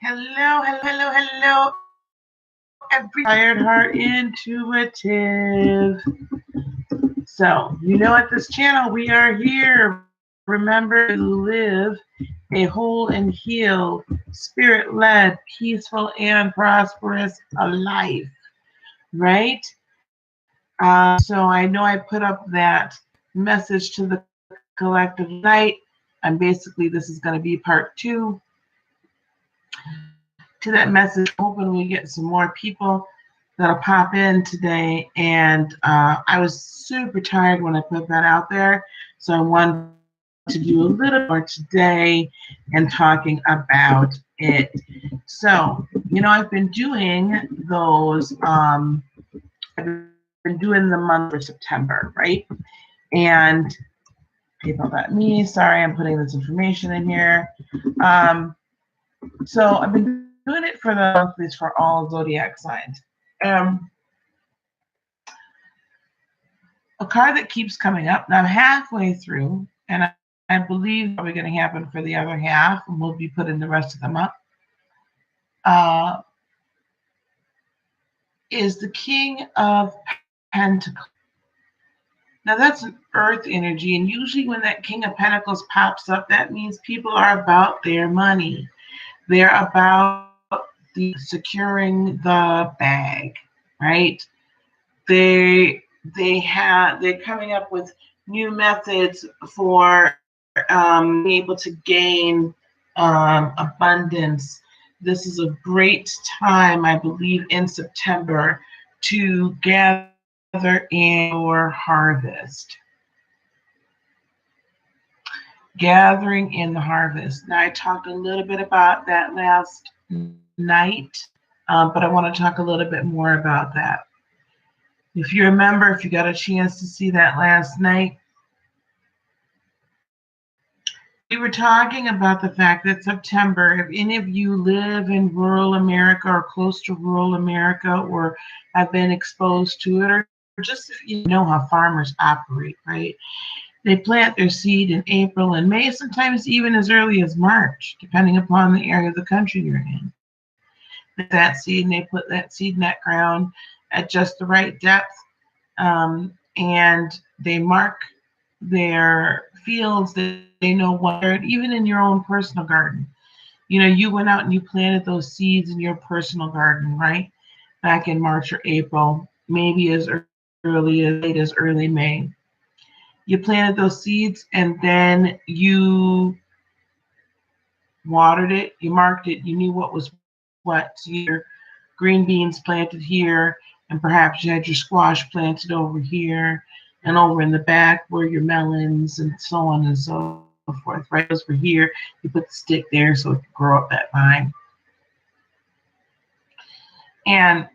Hello, hello, hello, hello, every tired heart intuitive. So, at this channel we are here. Remember to live a whole and healed, spirit-led, peaceful, and prosperous life, right? So I know I put up that message to the collective night, and basically this is going to be part 2 to that message. Hoping we get some more people that'll pop in today. And I was super tired when I put that out there, so I wanted to do a little more today and talking about it. So, I've been doing those. I've been doing the month for September, right? And PayPal.me. Sorry, I'm putting this information in here. So I've been doing it for the monthlies for all zodiac signs. A card that keeps coming up. Now I'm halfway through, and I believe it's probably going to happen for the other half, and we'll be putting the rest of them up. Is the King of Pentacles. Now that's an earth energy, and usually when that King of Pentacles pops up, that means people are about their money. They're about securing the bag, right? They're coming up with new methods for being able to gain abundance. This is a great time, I believe, in September to gather in your harvest. Gathering in the harvest. Now, I talked a little bit about that last night, but I want to talk a little bit more about that. If you remember, if you got a chance to see that last night, we were talking about the fact that September, if any of you live in rural America or close to rural America or have been exposed to it, or just if you know how farmers operate, right? They plant their seed in April and May, sometimes even as early as March, depending upon the area of the country you're in. That seed, and they put that seed in that ground at just the right depth, and they mark their fields. They know what, even in your own personal garden. You went out and you planted those seeds in your personal garden, right? Back in March or April, maybe as early as late as early May. You planted those seeds, and then you watered it, you marked it, you knew what was what. So your green beans planted here, and perhaps you had your squash planted over here, and over in the back were your melons, and so on and so forth, right? Those were here. You put the stick there so it could grow up that vine. And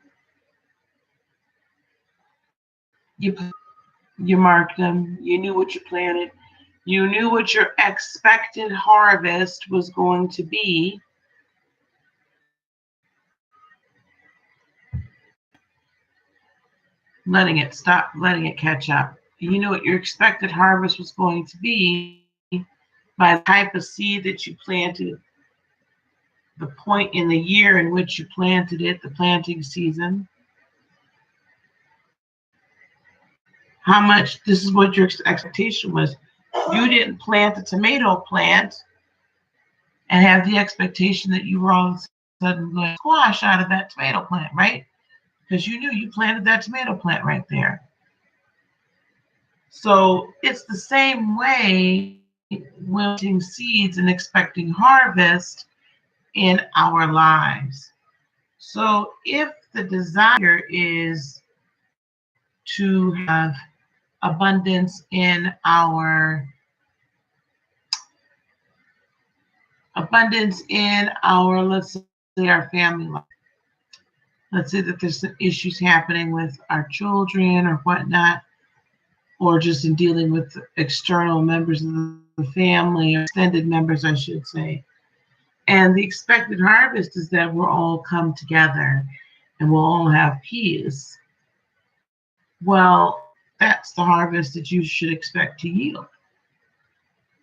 you marked them, you knew what you planted, you knew what your expected harvest was going to be. Letting it catch up. You knew what your expected harvest was going to be by the type of seed that you planted, the point in the year in which you planted it, the planting season. How much, this is what your expectation was. You didn't plant a tomato plant and have the expectation that you were all of a sudden going to squash out of that tomato plant, right? Because you knew you planted that tomato plant right there. So it's the same way planting seeds and expecting harvest in our lives. So if the desire is to have abundance in our let's say our family life. Let's say that there's some issues happening with our children or whatnot, or just in dealing with external members of the family, or extended members, I should say. And the expected harvest is that we'll all come together and we'll all have peace. Well, that's the harvest that you should expect to yield.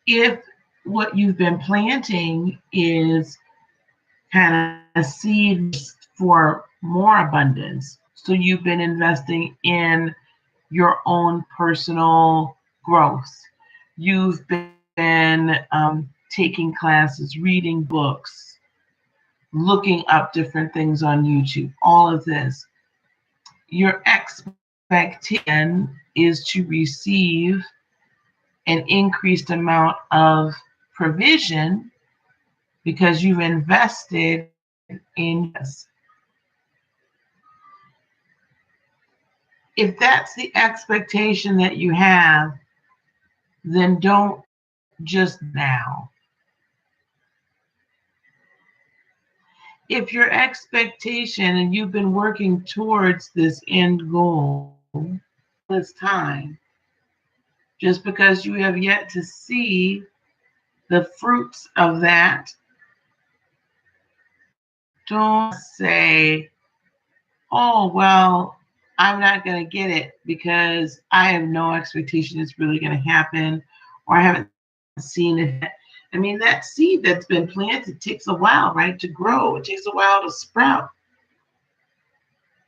If what you've been planting is kind of seeds for more abundance. So you've been investing in your own personal growth. You've been taking classes, reading books, looking up different things on YouTube, all of this. Your expectation is to receive an increased amount of provision because you've invested in this. If that's the expectation that you have, then don't just now. If your expectation and you've been working towards this end goal this time, just because you have yet to see the fruits of that, don't say, oh, well, I'm not going to get it because I have no expectation it's really going to happen, or I haven't seen it. I mean, that seed that's been planted takes a while, right, to grow. It takes a while to sprout.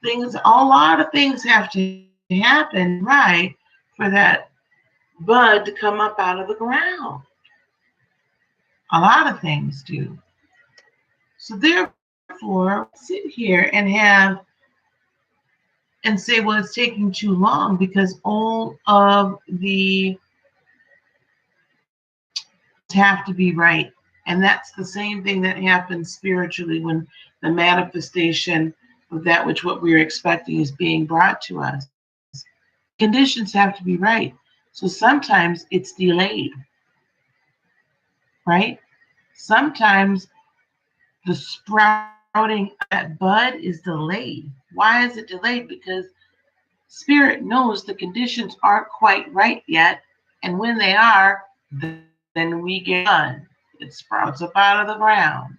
A lot of things have to happen, right, for that bud to come up out of the ground. A lot of things do. So therefore, sit here and say, well, it's taking too long because all of the have to be right. And that's the same thing that happens spiritually when the manifestation of that which what we're expecting is being brought to us. Conditions have to be right. So sometimes it's delayed, right? Sometimes the sprouting of that bud is delayed. Why is it delayed? Because Spirit knows the conditions aren't quite right yet. And when they are, then we get bud. It sprouts up out of the ground.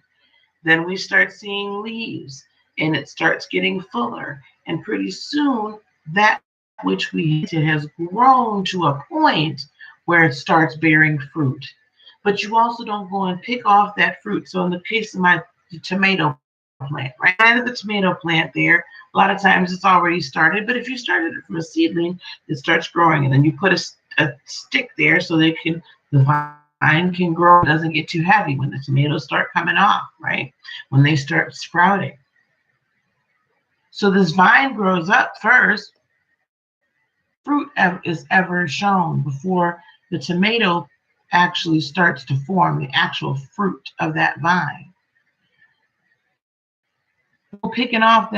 Then we start seeing leaves and it starts getting fuller. And pretty soon that which we hinted has grown to a point where it starts bearing fruit. But you also don't go and pick off that fruit. So in the case of my tomato plant, right? I have the tomato plant there. A lot of times it's already started, but if you started it from a seedling, it starts growing, and then you put a stick there so the vine can grow. It doesn't get too heavy when the tomatoes start coming off, right? When they start sprouting. So this vine grows up first. Fruit is ever shown before the tomato actually starts to form, the actual fruit of that vine. Picking off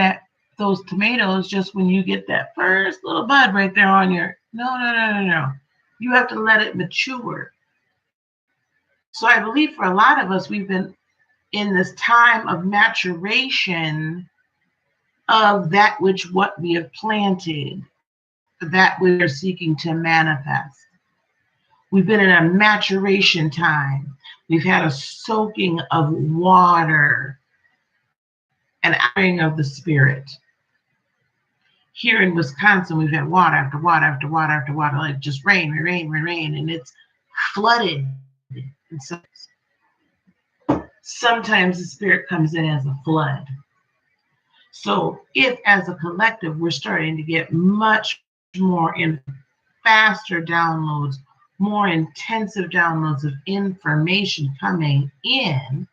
those tomatoes just when you get that first little bud right there on your no. You have to let it mature. So I believe for a lot of us, we've been in this time of maturation of that which what we have planted, that we are seeking to manifest. We've been in a maturation time. We've had a soaking of water, an outpouring of the Spirit. Here in Wisconsin, we've had water after water after water after water, like just rain, and it's flooded. And so sometimes the Spirit comes in as a flood. So if as a collective, we're starting to get much more in faster downloads, more intensive downloads of information coming in,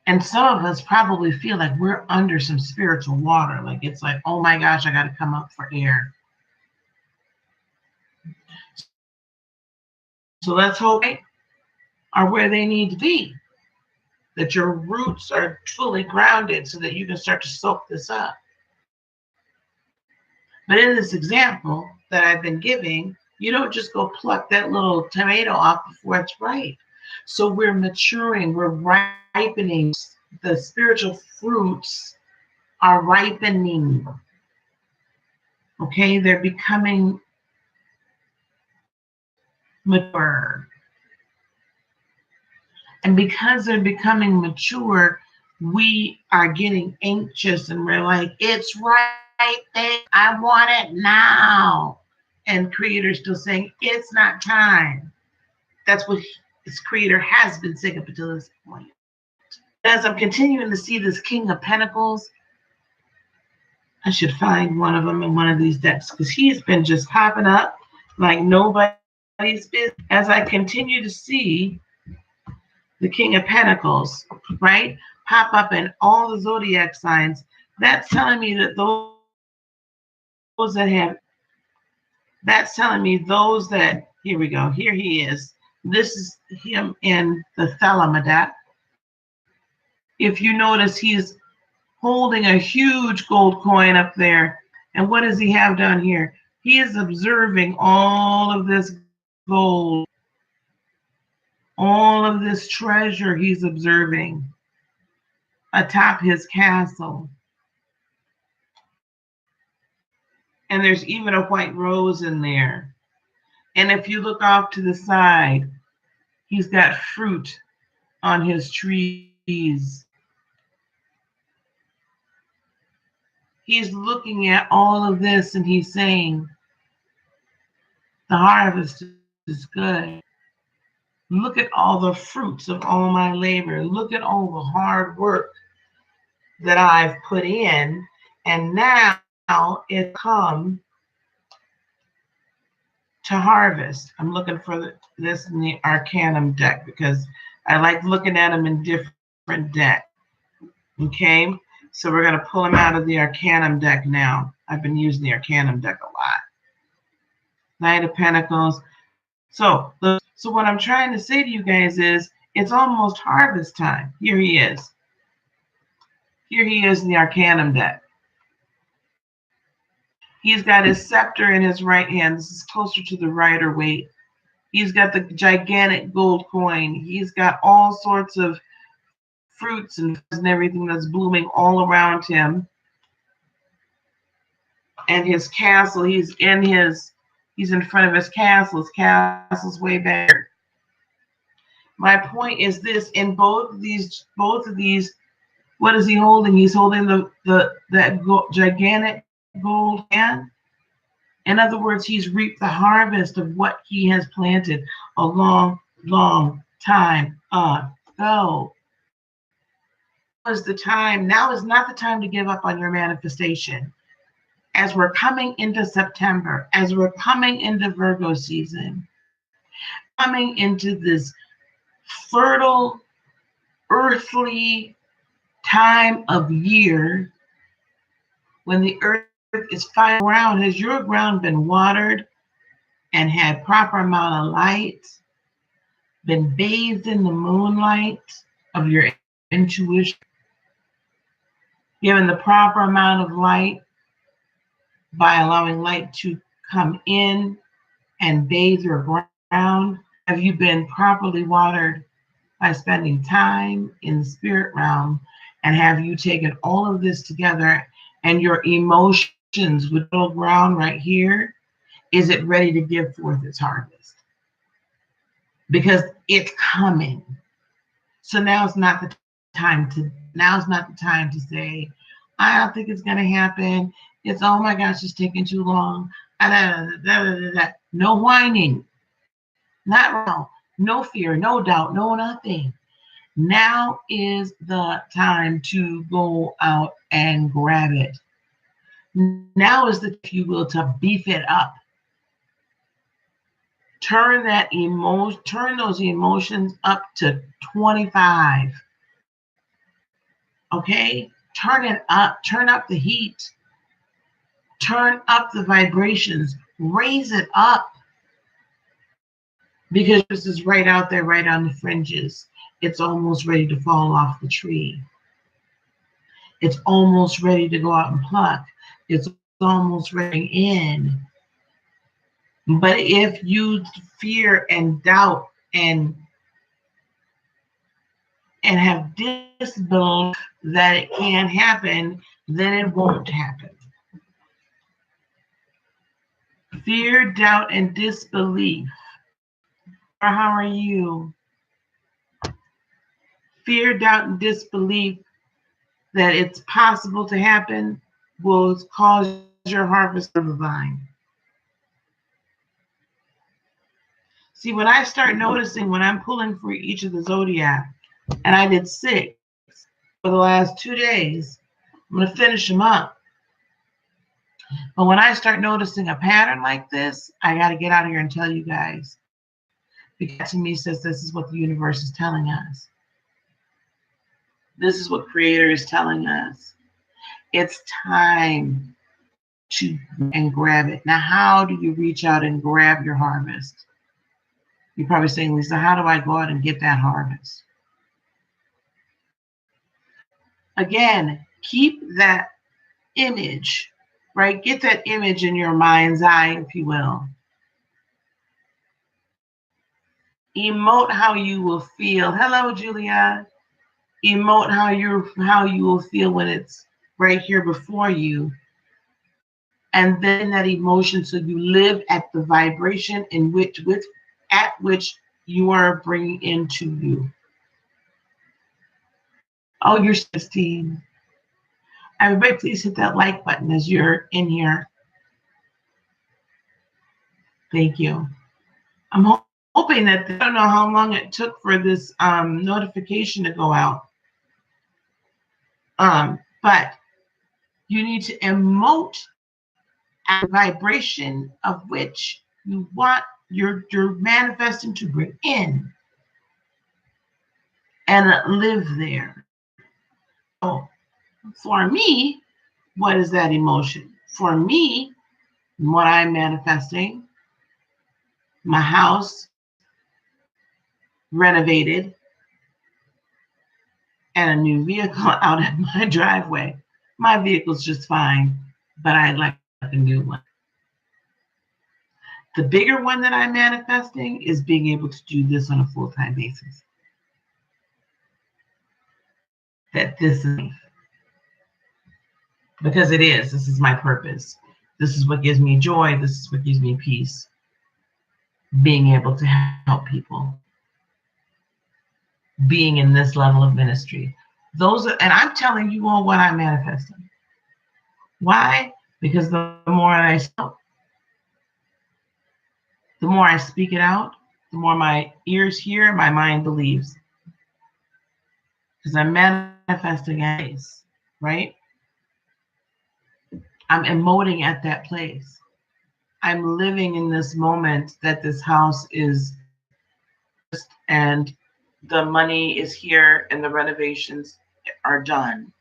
and some of us probably feel like we're under some spiritual water. Like it's like, oh my gosh, I got to come up for air. So let's hope they are where they need to be. That your roots are fully grounded so that you can start to soak this up. But in this example that I've been giving, you don't just go pluck that little tomato off before it's ripe. So we're maturing, we're ripening. The spiritual fruits are ripening. Okay, they're becoming mature. And because they're becoming mature, we are getting anxious and we're like, it's right there. I want it now. And creators still saying, it's not time. That's what its creator has been sick up until this point. As I'm continuing to see this King of Pentacles, I should find one of them in one of these decks because he's been just popping up like nobody's business. As I continue to see the King of Pentacles, right, pop up in all the zodiac signs, that's telling me that those that have, that's telling me those that, here we go, here he is. This is him in the Thelemadat. If you notice, he's holding a huge gold coin up there. And what does he have down here? He is observing all of this gold, all of this treasure he's observing atop his castle. And there's even a white rose in there. And if you look off to the side, he's got fruit on his trees. He's looking at all of this and he's saying, the harvest is good. Look at all the fruits of all my labor. Look at all the hard work that I've put in. And now it come to harvest. I'm looking for this in the Arcanum deck because I like looking at them in different decks. Okay, so we're going to pull them out of the Arcanum deck now. I've been using the Arcanum deck a lot. Knight of Pentacles. So what I'm trying to say to you guys is it's almost harvest time. Here he is. Here he is in the Arcanum deck. He's got his scepter in his right hand. This is closer to the Rider Waite. He's got the gigantic gold coin. He's got all sorts of fruits and everything that's blooming all around him. And his castle, he's in front of his castle. His castle's way back. My point is this: in both of these, what is he holding? He's holding that gigantic gold hand. In other words, he's reaped the harvest of what he has planted a long, long time ago. Now is not the time to give up on your manifestation. As we're coming into September, as we're coming into Virgo season, coming into this fertile, earthly time of year when the earth is fine ground. Has your ground been watered and had proper amount of light, been bathed in the moonlight of your intuition, given the proper amount of light by allowing light to come in and bathe your ground? Have you been properly watered by spending time in the spirit realm? And have you taken all of this together and your emotions with the ground right here? Is it ready to give forth its harvest? Because it's coming. So now's not the time to say, I don't think it's gonna happen. It's, oh my gosh, it's taking too long. No whining. Not wrong. No fear, no doubt, no nothing. Now is the time to go out and grab it. Now is the, if you will, to beef it up. Turn those emotions up to 25. Okay? Turn it up. Turn up the heat. Turn up the vibrations. Raise it up. Because this is right out there, right on the fringes. It's almost ready to fall off the tree. It's almost ready to go out and pluck. It's almost ready in. But if you fear and doubt and have disbelief that it can't happen, then it won't happen. Fear, doubt, and disbelief. Or how are you? Fear, doubt, and disbelief that it's possible to happen will cause your harvest of the vine. See, when I start noticing when I'm pulling for each of the zodiac, and I did 6 for the last 2 days, I'm going to finish them up. But when I start noticing a pattern like this, I got to get out of here and tell you guys. Because to me says this is what the universe is telling us. This is what Creator is telling us. It's time to and grab it. Now, how do you reach out and grab your harvest? You're probably saying, Lisa, how do I go out and get that harvest? Again, keep that image, right? Get that image in your mind's eye, if you will. Emote how you will feel. Hello, Julia. Emote how you will feel when it's right here before you. And then that emotion, so you live at the vibration in which you are bringing into you. Oh, you're 16. Everybody, please hit that like button as you're in here. Thank you. I'm hoping that I don't know how long it took for this notification to go out. But you need to emote at the vibration of which you want you're manifesting to bring in and live there. So for me, what is that emotion? For me, what I'm manifesting, my house renovated and a new vehicle out at my driveway. My vehicle's just fine, but I'd like a new one. The bigger one that I'm manifesting is being able to do this on a full-time basis. That this is, because it is. This is my purpose. This is what gives me joy. This is what gives me peace. Being able to help people. Being in this level of ministry. And I'm telling you all what I'm manifesting. Why? Because the more I speak it out, the more my ears hear, my mind believes. Because I'm manifesting a place, right? I'm emoting at that place. I'm living in this moment that this house is, and the money is here and the renovations are done,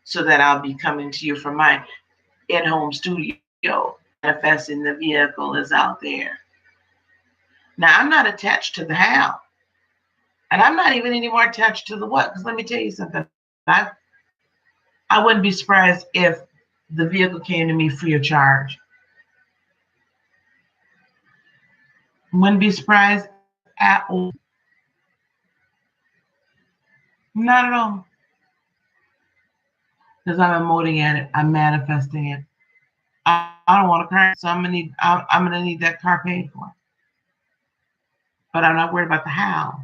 so that I'll be coming to you from my in-home studio, manifesting the vehicle is out there. Now, I'm not attached to the how, and I'm not even anymore attached to the what, because let me tell you something. I wouldn't be surprised if the vehicle came to me free of charge. Wouldn't be surprised at all. Not at all. Because I'm emoting at it. I'm manifesting it. I don't want a car, so I'm gonna need that car paid for. But I'm not worried about the how.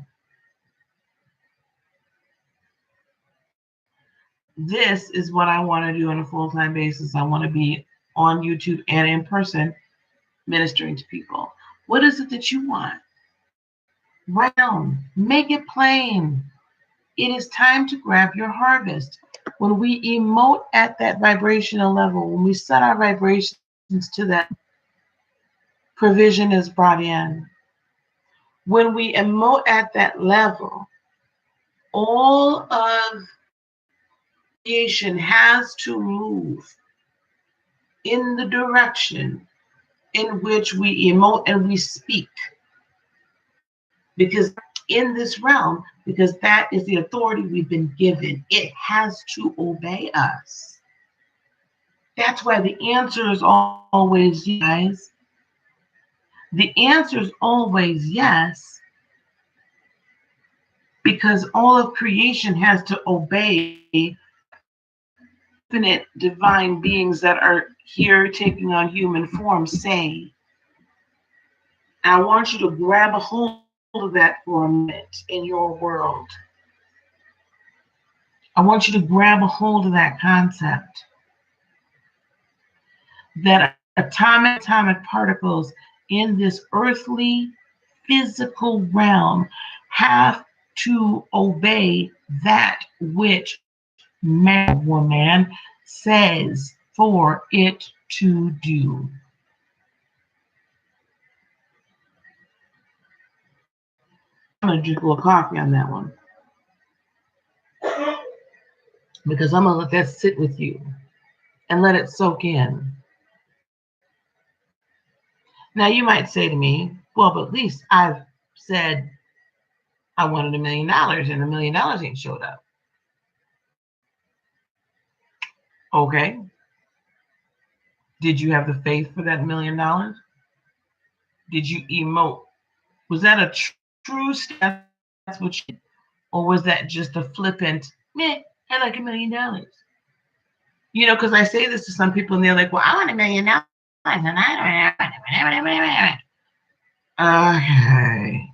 This is what I want to do on a full-time basis. I want to be on YouTube and in person ministering to people. What is it that you want? Write down. Make it plain. It is time to grab your harvest. When we emote at that vibrational level, when we set our vibrations to that, provision is brought in. When we emote at that level, all of creation has to move in the direction in which we emote and we speak. Because in this realm, because that is the authority we've been given, it has to obey us. That's why the answer is always yes. The answer is always yes, because all of creation has to obey infinite divine beings that are here taking on human form say. And I want you to grab a hold of that for a minute in your world. I want you to grab a hold of that concept. That atomic particles in this earthly physical realm have to obey that which man or woman says for it to do. I'm going to drink a little coffee on that one because I'm going to let that sit with you and let it soak in. Now, you might say to me, well, but at least I've said I wanted $1 million and $1 million ain't showed up. Okay. Did you have the faith for that $1 million? Did you emote? Was that a true step? That's what you did? Or was that just a flippant, meh, I like $1 million? You know, because I say this to some people and they're like, well, I want $1 million and I don't have it. Okay.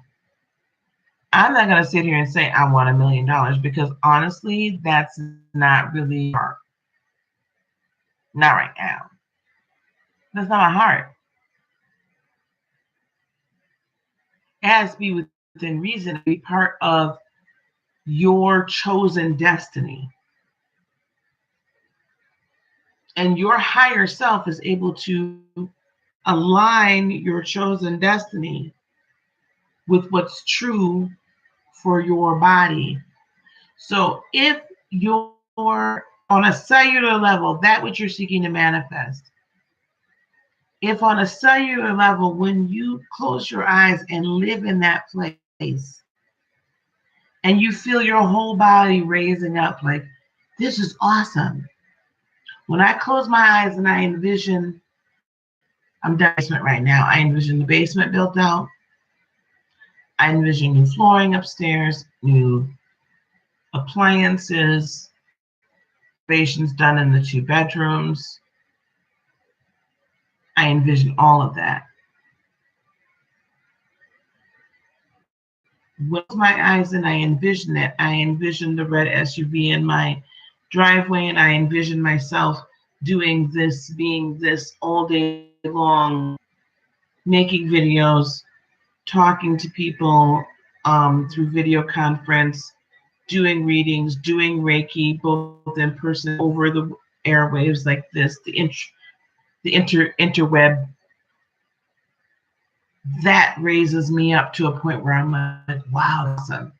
I'm not going to sit here and say I want $1 million because honestly, that's not really hard. Not right now. That's not my heart. It has to be within reason to be part of your chosen destiny. And your higher self is able to align your chosen destiny with what's true for your body. So if you're on a cellular level, that which you're seeking to manifest, if on a cellular level, when you close your eyes and live in that place, and you feel your whole body raising up like, this is awesome. When I close my eyes and I envision, I'm in the basement right now, I envision the basement built out. I envision new flooring upstairs, new appliances, renovations done in the 2 bedrooms. I envision all of that. With my eyes and I envision it, I envision the red SUV in my driveway, and I envision myself doing this, being this all day long, making videos, talking to people through video conference, doing readings, doing Reiki, both in person, over the airwaves like this, the interweb. That raises me up to a point where I'm like, wow, awesome.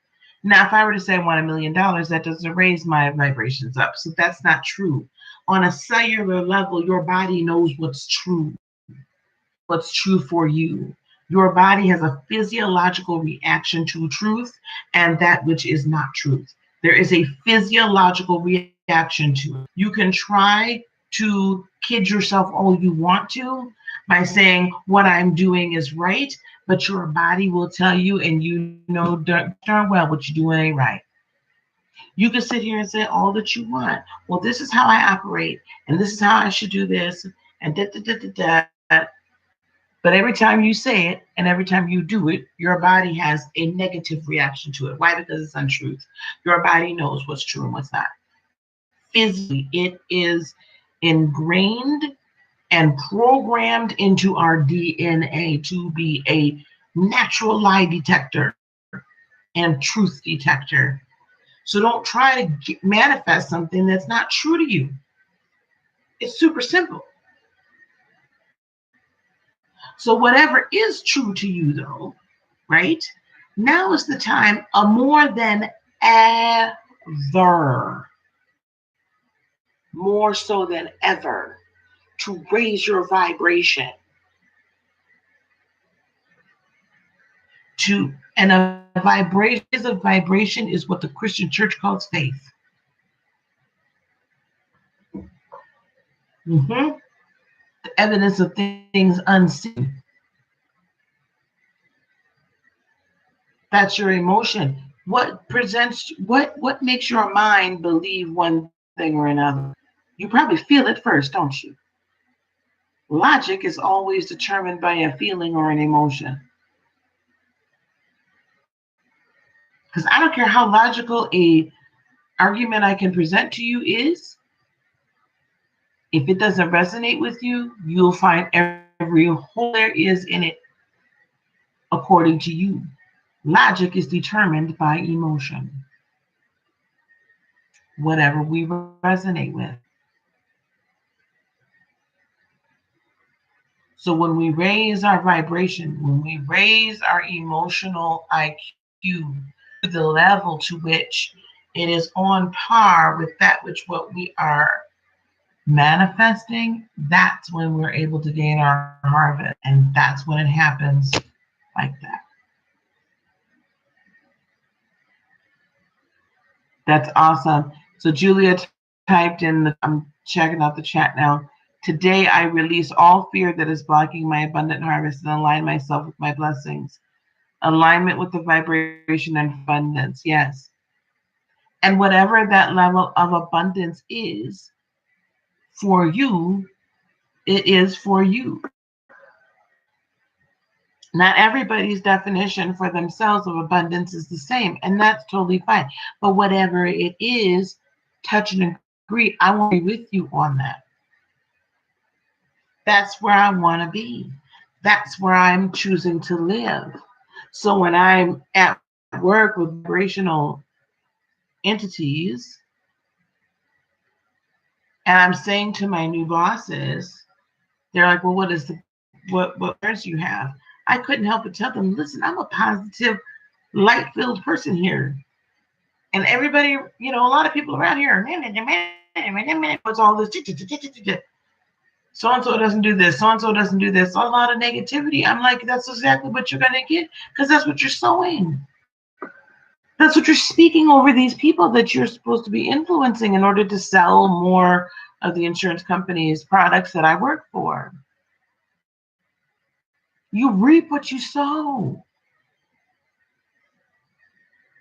Now, if I were to say I want $1 million, that doesn't raise my vibrations up. So that's not true. On a cellular level, your body knows what's true for you. Your body has a physiological reaction to truth and that which is not truth. There is a physiological reaction to it. You can try to kid yourself all you want to by saying what I'm doing is right, but your body will tell you, and you know darn well what you're doing ain't right. You can sit here and say all that you want. Well, this is how I operate, and this is how I should do this, and da da da da da. But every time you say it and every time you do it, your body has a negative reaction to it. Why? Because it's untruth. Your body knows what's true and what's not. Physically, it is ingrained and programmed into our DNA to be a natural lie detector and truth detector. So don't try to manifest something that's not true to you. It's super simple. So whatever is true to you, though, right? Now is the time, more than ever, more so than ever, to raise your vibration. And a vibration is what the Christian church calls faith. The evidence of things unseen. That's your emotion. What makes your mind believe one thing or another? You probably feel it first, don't you? Logic is always determined by a feeling or an emotion. Because I don't care how logical a argument I can present to you is, if it doesn't resonate with you, you'll find every hole there is in it according to you. Logic is determined by emotion, whatever we resonate with. So when we raise our vibration, when we raise our emotional IQ to the level to which it is on par with that which what we are manifesting, that's when we're able to gain our harvest. And that's when it happens like that. That's awesome. So Julia typed in, I'm checking out the chat now. Today I release all fear that is blocking my abundant harvest and align myself with my blessings. Alignment with the vibration and abundance. Yes. And whatever that level of abundance is for you, it is for you. Not everybody's definition for themselves of abundance is the same, and that's totally fine. But whatever it is, touch and agree. I want to be with you on that. That's where I want to be. That's where I'm choosing to live. So when I'm at work with vibrational entities and I'm saying to my new bosses, they're like, well, what fears you have? I couldn't help but tell them, listen, I'm a positive, light-filled person here. And everybody, a lot of people around here, what's all this? So-and-so doesn't do this, so-and-so doesn't do this, a lot of negativity. I'm like, that's exactly what you're going to get, because that's what you're sowing. That's what you're speaking over these people that you're supposed to be influencing in order to sell more of the insurance company's products that I work for. You reap what you sow.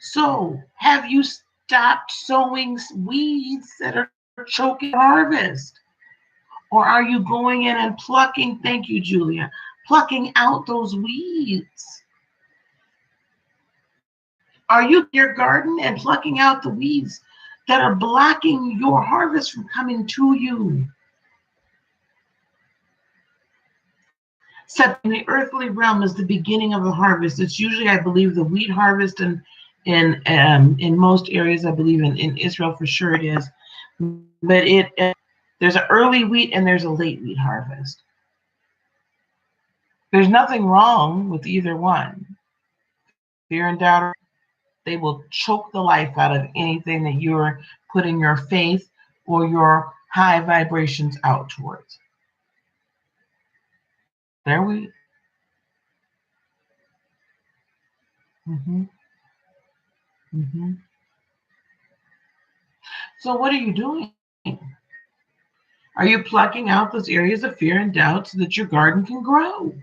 So, have you stopped sowing weeds that are choking harvest? Or are you going in and plucking, thank you, Julia, plucking out those weeds? Are you in your garden and plucking out the weeds that are blocking your harvest from coming to you? Except in the earthly realm is the beginning of the harvest. It's usually, I believe, the wheat harvest, and in most areas, I believe in Israel for sure it is. But there's an early wheat and there's a late wheat harvest. There's nothing wrong with either one. Fear and doubt, they will choke the life out of anything that you're putting your faith or your high vibrations out towards. There we. Mm-hmm. Mm-hmm. So what are you doing? Are you plucking out those areas of fear and doubt so that your garden can grow?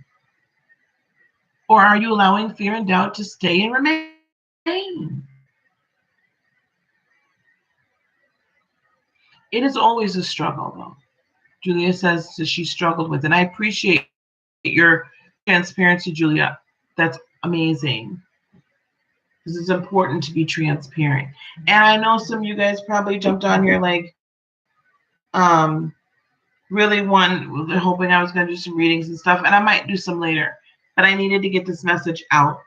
Or are you allowing fear and doubt to stay and remain? It is always a struggle, though. Julia says that she struggled with it. And I appreciate your transparency, Julia. That's amazing. This is important to be transparent. And I know some of you guys probably jumped on here like, really hoping I was going to do some readings and stuff. And I might do some later. But I needed to get this message out,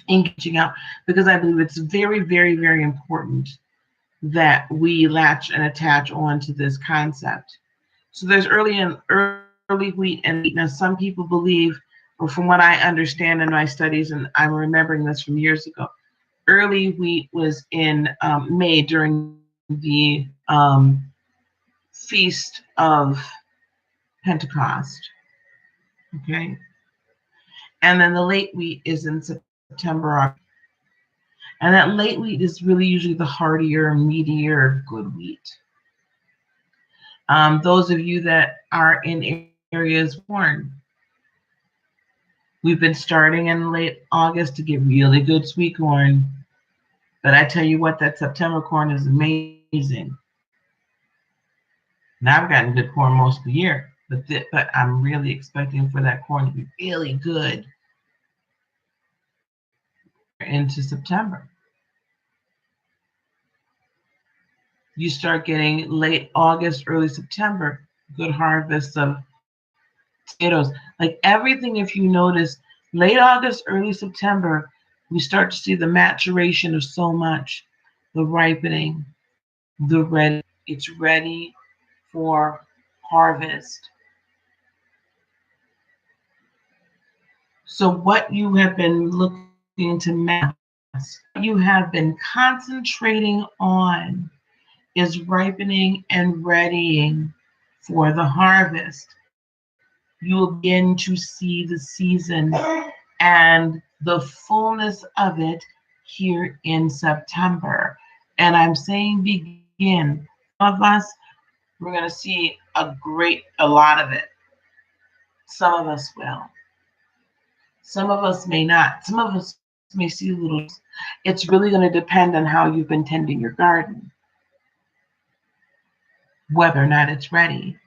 engaging out, because I believe it's very, very, very important that we latch and attach on to this concept. So there's early wheat and wheat. Now, some people believe, or from what I understand in my studies, and I'm remembering this from years ago, early wheat was in May during the Feast of Pentecost. Okay. And then the late wheat is in September. And that late wheat is really usually the hardier, meatier, good wheat. Those of you that are in areas corn, we've been starting in late August to get really good sweet corn. But I tell you what, that September corn is amazing. Now I've gotten good corn most of the year, but I'm really expecting for that corn to be really good into September. You start getting late August, early September, good harvests of potatoes, like everything. If you notice, late August, early September, we start to see the maturation of so much, the ripening, the ready. It's ready for harvest. So what you have been looking to mass, what you have been concentrating on is ripening and readying for the harvest. You will begin to see the season and the fullness of it here in September. And I'm saying begin. Some of us, we're going to see a lot of it. Some of us will. Some of us may not. Some of us may see little. It's really going to depend on how you've been tending your garden, whether or not it's ready.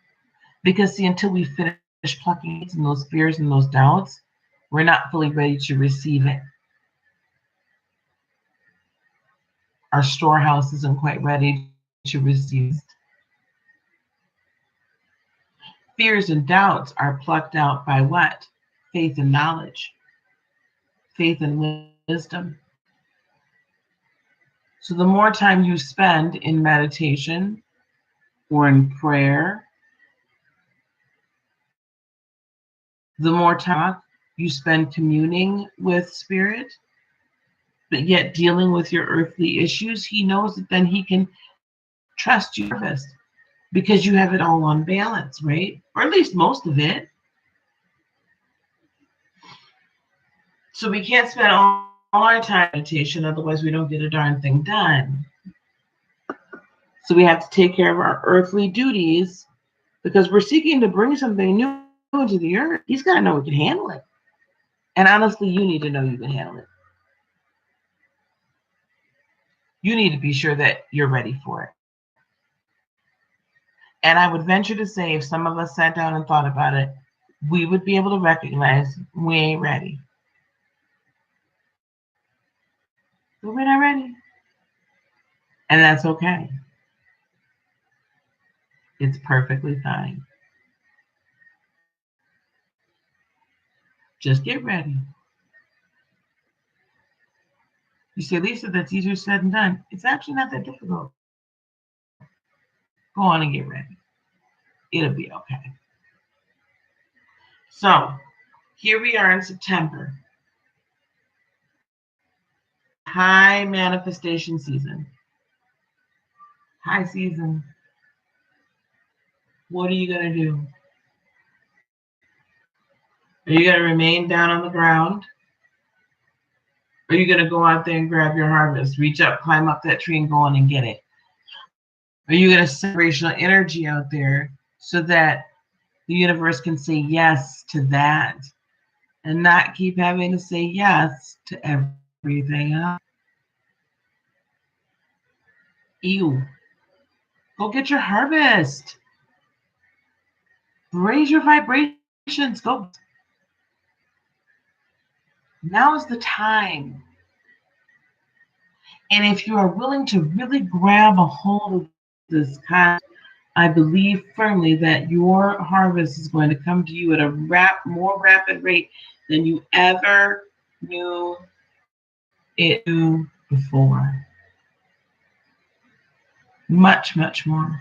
Because see, until we finish plucking and those fears and those doubts, we're not fully ready to receive it. Our storehouse isn't quite ready to receive it. Fears and doubts are plucked out by what? Faith and knowledge, faith and wisdom. So the more time you spend in meditation or in prayer, the more time you spend communing with spirit, but yet dealing with your earthly issues, he knows that then he can trust you harvest because you have it all on balance, right? Or at least most of it. So we can't spend all our time in meditation, otherwise we don't get a darn thing done. So we have to take care of our earthly duties because we're seeking to bring something new into the earth. He's got to know we can handle it. And honestly, you need to know you can handle it. You need to be sure that you're ready for it. And I would venture to say, if some of us sat down and thought about it, we would be able to recognize we ain't ready. But we're not ready. And that's okay. It's perfectly fine. Just get ready. You say, Lisa, that's easier said than done. It's actually not that difficult. Go on and get ready. It'll be okay. So here we are in September. High manifestation season. High season. What are you going to do? Are you going to remain down on the ground? Or are you going to go out there and grab your harvest? Reach up, climb up that tree and go on and get it? Are you going to send vibrational energy out there so that the universe can say yes to that and not keep having to say yes to everything else? Ew. Go get your harvest. Raise your vibrations. Go. Now is the time. And if you are willing to really grab a hold of this concept, I believe firmly that your harvest is going to come to you at a more rapid rate than you ever knew it to before. Much, much more.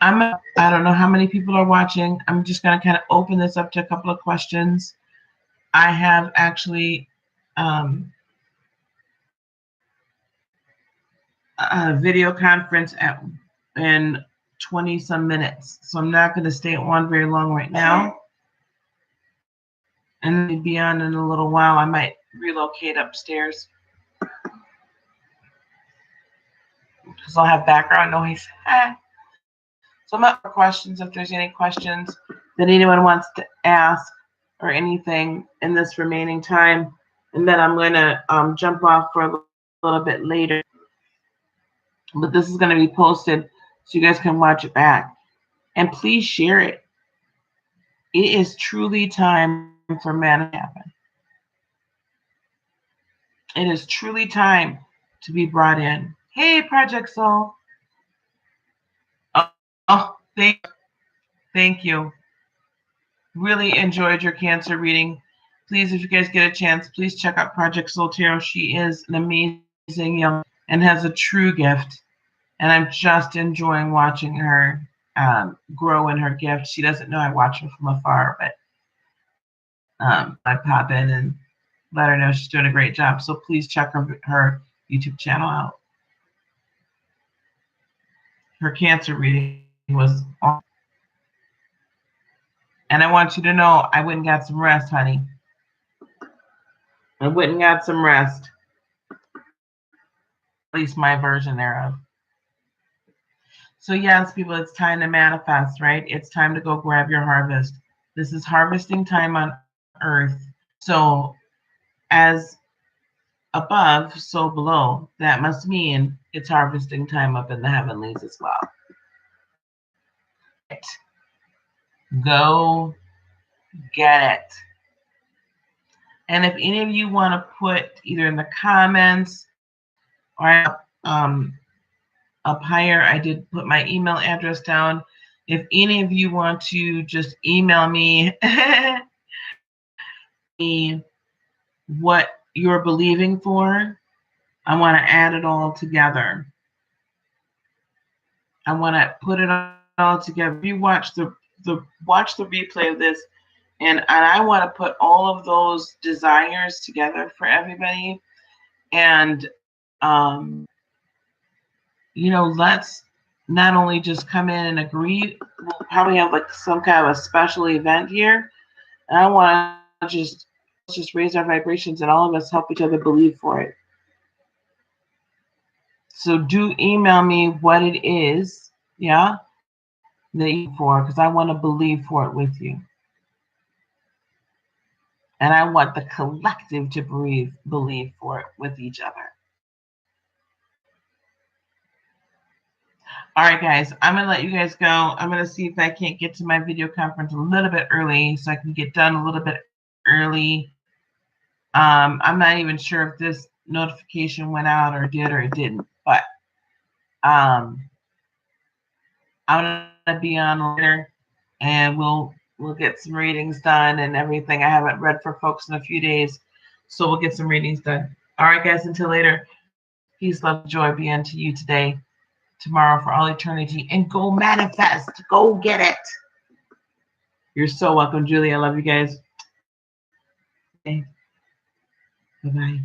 I don't know how many people are watching. I'm just going to kind of open this up to a couple of questions. I have actually a video conference in 20 some minutes. So I'm not going to stay at one very long right now. And then be on in a little while. I might relocate upstairs because I'll have background noise. So I'm up for questions if there's any questions that anyone wants to ask or anything in this remaining time. And then I'm going to jump off for a little bit later. But this is going to be posted so you guys can watch it back. And please share it. It is truly time for man to happen. It is truly time to be brought in. Hey, Project Soul. Oh, thank you. Really enjoyed your Cancer reading. Please, if you guys get a chance, please check out Project Soul Tarot. She is an amazing young and has a true gift. And I'm just enjoying watching her grow in her gift. She doesn't know I watch her from afar, but I pop in and let her know she's doing a great job. So please check her YouTube channel out. Her Cancer reading was awesome. And I want you to know I went and got some rest, honey. I went and got some rest. At least my version thereof. So yes, people, it's time to manifest, right? It's time to go grab your harvest. This is harvesting time on earth. So as above, so below. That must mean it's harvesting time up in the heavenlies as well. Go get it. And if any of you want to put either in the comments or up higher, I did put my email address down. If any of you want to just email me what you're believing for, I want to add it all together. I want to put it all together. If you watch the replay of this, and I want to put all of those desires together for everybody. And let's not only just come in and agree. We'll probably have like some kind of a special event here. And I want to just raise our vibrations and all of us help each other believe for it. So do email me what it is, yeah, that you for, because I want to believe for it with you. And I want the collective to believe for it with each other. All right, guys, I'm going to let you guys go. I'm going to see if I can't get to my video conference a little bit early so I can get done a little bit early. I'm not even sure if this notification went out or it didn't, but I'm going to be on later and we'll get some readings done and everything. I haven't read for folks in a few days, so we'll get some readings done. All right, guys, until later, peace, love, joy be unto you today, tomorrow, for all eternity, and go manifest. Go get it. You're so welcome, Julie. I love you guys. Okay. Bye-bye.